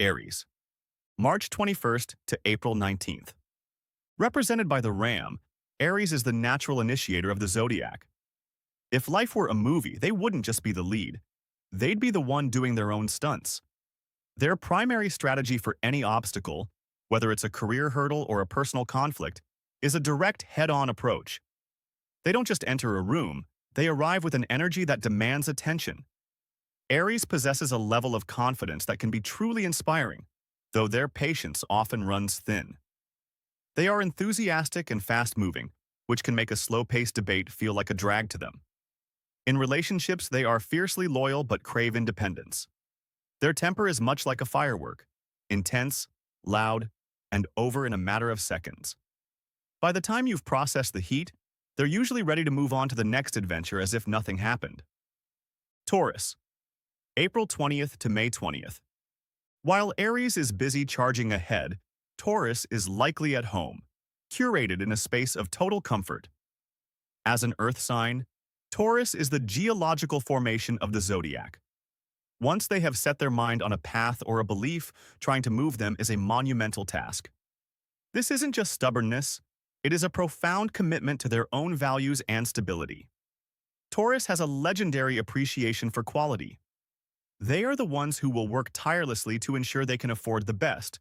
Aries, March 21st to April 19th. Represented by the ram, Aries is the natural initiator of the zodiac. If life were a movie, they wouldn't just be the lead. They'd be the one doing their own stunts. Their primary strategy for any obstacle, whether it's a career hurdle or a personal conflict, is a direct head-on approach. They don't just enter a room, they arrive with an energy that demands attention. Aries possesses a level of confidence that can be truly inspiring, though their patience often runs thin. They are enthusiastic and fast-moving, which can make a slow-paced debate feel like a drag to them. In relationships, they are fiercely loyal but crave independence. Their temper is much like a firework, intense, loud, and over in a matter of seconds. By the time you've processed the heat, they're usually ready to move on to the next adventure as if nothing happened. Taurus, April 20th to May 20th. While Aries is busy charging ahead, Taurus is likely at home, curated in a space of total comfort. As an earth sign, Taurus is the geological formation of the zodiac. Once they have set their mind on a path or a belief, trying to move them is a monumental task. This isn't just stubbornness, it is a profound commitment to their own values and stability. Taurus has a legendary appreciation for quality. They are the ones who will work tirelessly to ensure they can afford the best,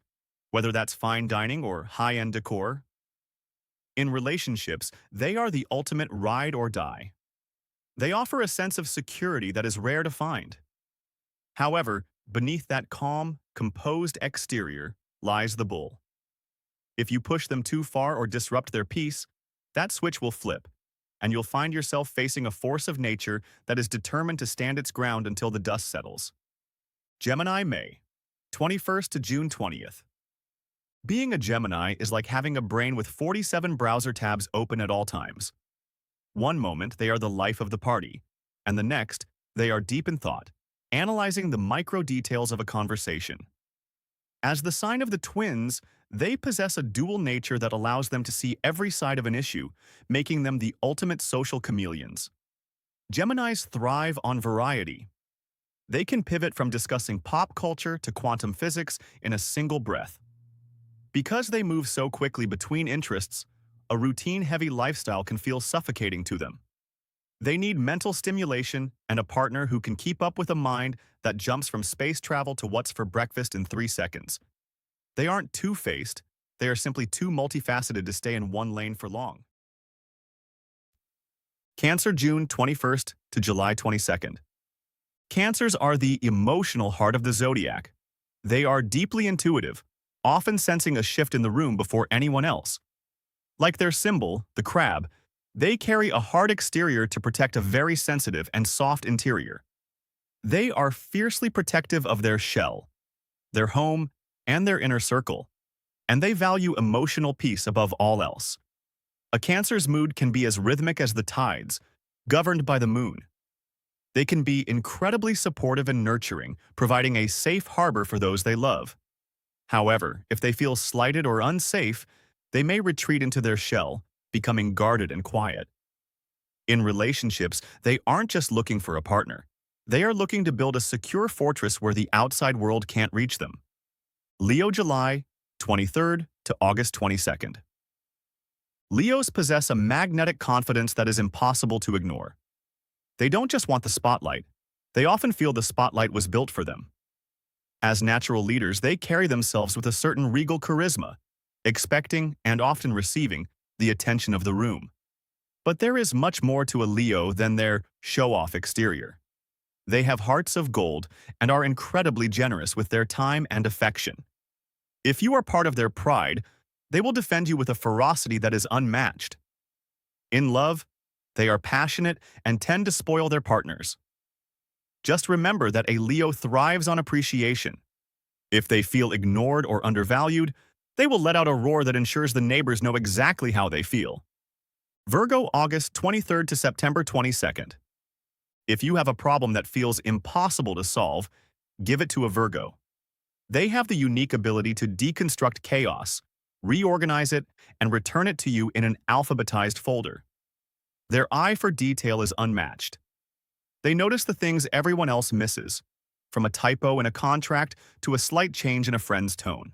whether that's fine dining or high-end decor. In relationships, they are the ultimate ride or die. They offer a sense of security that is rare to find. However, beneath that calm, composed exterior lies the bull. If you push them too far or disrupt their peace, that switch will flip, and you'll find yourself facing a force of nature that is determined to stand its ground until the dust settles. Gemini, May 21st to June 20th. Being a Gemini is like having a brain with 47 browser tabs open at all times. One moment, they are the life of the party, and the next, they are deep in thought, analyzing the micro details of a conversation. As the sign of the twins, they possess a dual nature that allows them to see every side of an issue, making them the ultimate social chameleons. Geminis thrive on variety. They can pivot from discussing pop culture to quantum physics in a single breath. Because they move so quickly between interests, a routine-heavy lifestyle can feel suffocating to them. They need mental stimulation and a partner who can keep up with a mind that jumps from space travel to what's for breakfast in 3 seconds. They aren't two-faced, they are simply too multifaceted to stay in one lane for long. Cancer, June 21st to July 22nd. Cancers are the emotional heart of the zodiac. They are deeply intuitive, often sensing a shift in the room before anyone else. Like their symbol, the crab, they carry a hard exterior to protect a very sensitive and soft interior. They are fiercely protective of their shell, their home, and their inner circle, and they value emotional peace above all else. A Cancer's mood can be as rhythmic as the tides, governed by the moon. They can be incredibly supportive and nurturing, providing a safe harbor for those they love. However, if they feel slighted or unsafe, they may retreat into their shell, becoming guarded and quiet. In relationships, they aren't just looking for a partner. They are looking to build a secure fortress where the outside world can't reach them. Leo, July 23rd to August 22nd. Leos possess a magnetic confidence that is impossible to ignore. They don't just want the spotlight. They often feel the spotlight was built for them. As natural leaders, they carry themselves with a certain regal charisma, expecting and often receiving the attention of the room. But there is much more to a Leo than their show-off exterior. They have hearts of gold and are incredibly generous with their time and affection. If you are part of their pride, they will defend you with a ferocity that is unmatched. In love, they are passionate and tend to spoil their partners. Just remember that a Leo thrives on appreciation. If they feel ignored or undervalued, they will let out a roar that ensures the neighbors know exactly how they feel. Virgo, August 23rd to September 22nd. If you have a problem that feels impossible to solve, give it to a Virgo. They have the unique ability to deconstruct chaos, reorganize it, and return it to you in an alphabetized folder. Their eye for detail is unmatched. They notice the things everyone else misses, from a typo in a contract to a slight change in a friend's tone.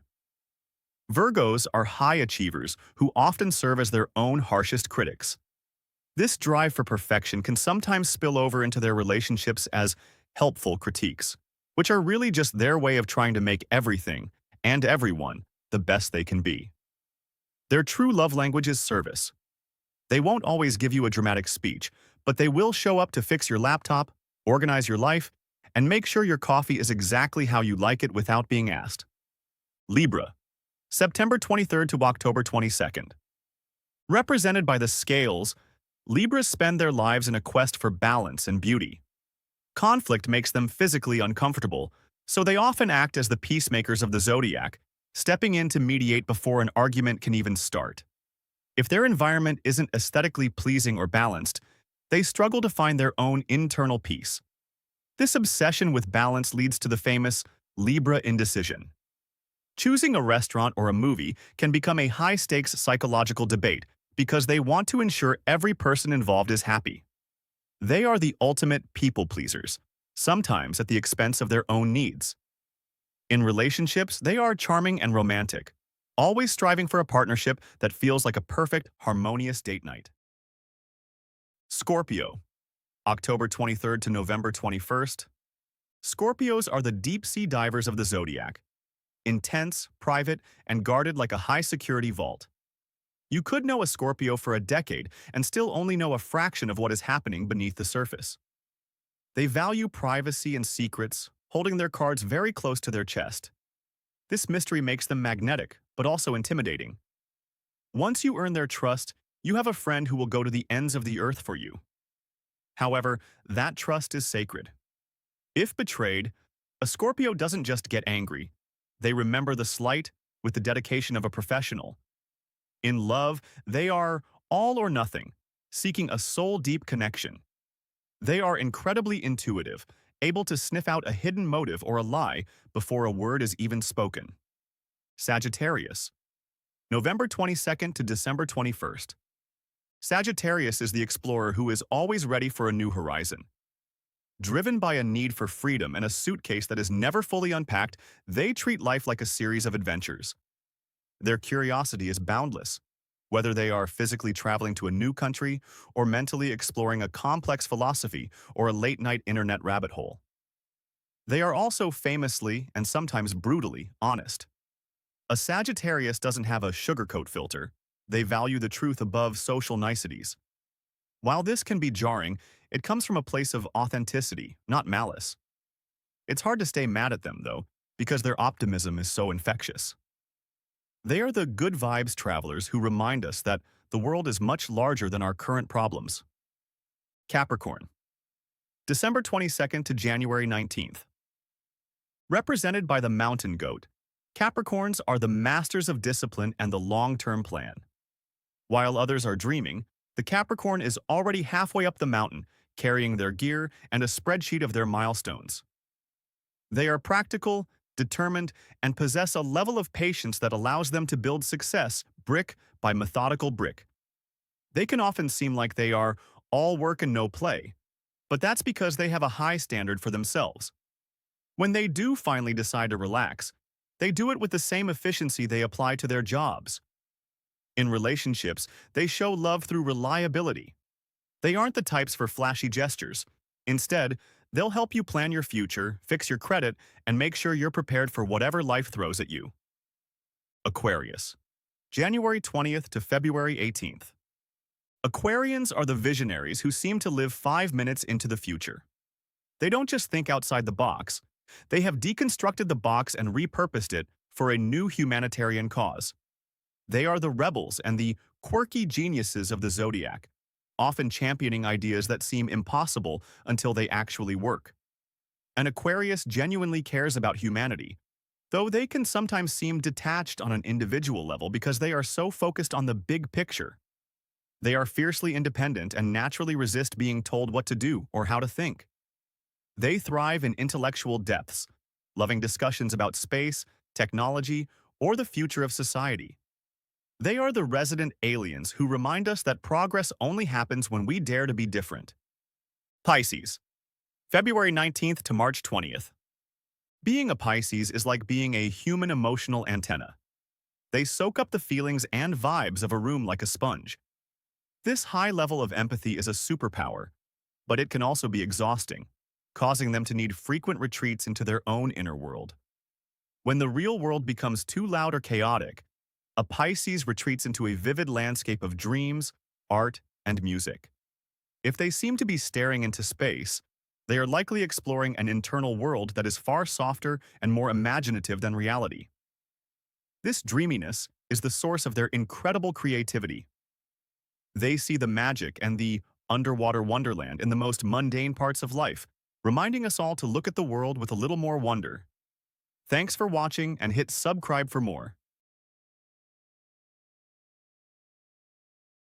Virgos are high achievers who often serve as their own harshest critics. This drive for perfection can sometimes spill over into their relationships as helpful critiques, which are really just their way of trying to make everything and everyone the best they can be. Their true love language is service. They won't always give you a dramatic speech, but they will show up to fix your laptop, organize your life, and make sure your coffee is exactly how you like it without being asked. Libra, September 23rd to October 22nd. Represented by the scales, Libras spend their lives in a quest for balance and beauty. Conflict makes them physically uncomfortable, so they often act as the peacemakers of the Zodiac, stepping in to mediate before an argument can even start. If their environment isn't aesthetically pleasing or balanced, they struggle to find their own internal peace. This obsession with balance leads to the famous Libra indecision. Choosing a restaurant or a movie can become a high-stakes psychological debate because they want to ensure every person involved is happy. They are the ultimate people pleasers, sometimes at the expense of their own needs. In relationships, they are charming and romantic, always striving for a partnership that feels like a perfect, harmonious date night. Scorpio, October 23rd to November 21st. Scorpios are the deep-sea divers of the Zodiac, intense, private, and guarded like a high-security vault. You could know a Scorpio for a decade and still only know a fraction of what is happening beneath the surface. They value privacy and secrets, holding their cards very close to their chest. This mystery makes them magnetic, but also intimidating. Once you earn their trust, you have a friend who will go to the ends of the earth for you. However, that trust is sacred. If betrayed, a Scorpio doesn't just get angry. They remember the slight with the dedication of a professional. In love, they are all or nothing, seeking a soul-deep connection. They are incredibly intuitive, able to sniff out a hidden motive or a lie before a word is even spoken. Sagittarius, November 22nd to December 21st. Sagittarius is the explorer who is always ready for a new horizon. Driven by a need for freedom and a suitcase that is never fully unpacked, they treat life like a series of adventures. Their curiosity is boundless, whether they are physically traveling to a new country or mentally exploring a complex philosophy or a late-night internet rabbit hole. They are also famously and sometimes brutally honest. A Sagittarius doesn't have a sugarcoat filter. They value the truth above social niceties. While this can be jarring, it comes from a place of authenticity, not malice. It's hard to stay mad at them, though, because their optimism is so infectious. They are the good vibes travelers who remind us that the world is much larger than our current problems. Capricorn, December 22nd to January 19th. Represented by the mountain goat, Capricorns are the masters of discipline and the long-term plan. While others are dreaming, the Capricorn is already halfway up the mountain, carrying their gear and a spreadsheet of their milestones. They are practical, determined, and possess a level of patience that allows them to build success brick by methodical brick. They can often seem like they are all work and no play, but that's because they have a high standard for themselves. When they do finally decide to relax, they do it with the same efficiency they apply to their jobs. In relationships, they show love through reliability. They aren't the types for flashy gestures. Instead, they'll help you plan your future, fix your credit, and make sure you're prepared for whatever life throws at you. Aquarius, January 20th to February 18th. Aquarians are the visionaries who seem to live 5 minutes into the future. They don't just think outside the box. They have deconstructed the box and repurposed it for a new humanitarian cause. They are the rebels and the quirky geniuses of the Zodiac, often championing ideas that seem impossible until they actually work. An Aquarius genuinely cares about humanity, though they can sometimes seem detached on an individual level because they are so focused on the big picture. They are fiercely independent and naturally resist being told what to do or how to think. They thrive in intellectual depths, loving discussions about space, technology, or the future of society. They are the resident aliens who remind us that progress only happens when we dare to be different. Pisces, February 19th to March 20th. Being a Pisces is like being a human emotional antenna. They soak up the feelings and vibes of a room like a sponge. This high level of empathy is a superpower, but it can also be exhausting, causing them to need frequent retreats into their own inner world. When the real world becomes too loud or chaotic, a Pisces retreats into a vivid landscape of dreams, art, and music. If they seem to be staring into space, they are likely exploring an internal world that is far softer and more imaginative than reality. This dreaminess is the source of their incredible creativity. They see the magic and the underwater wonderland in the most mundane parts of life, reminding us all to look at the world with a little more wonder. Thanks for watching and hit subscribe for more.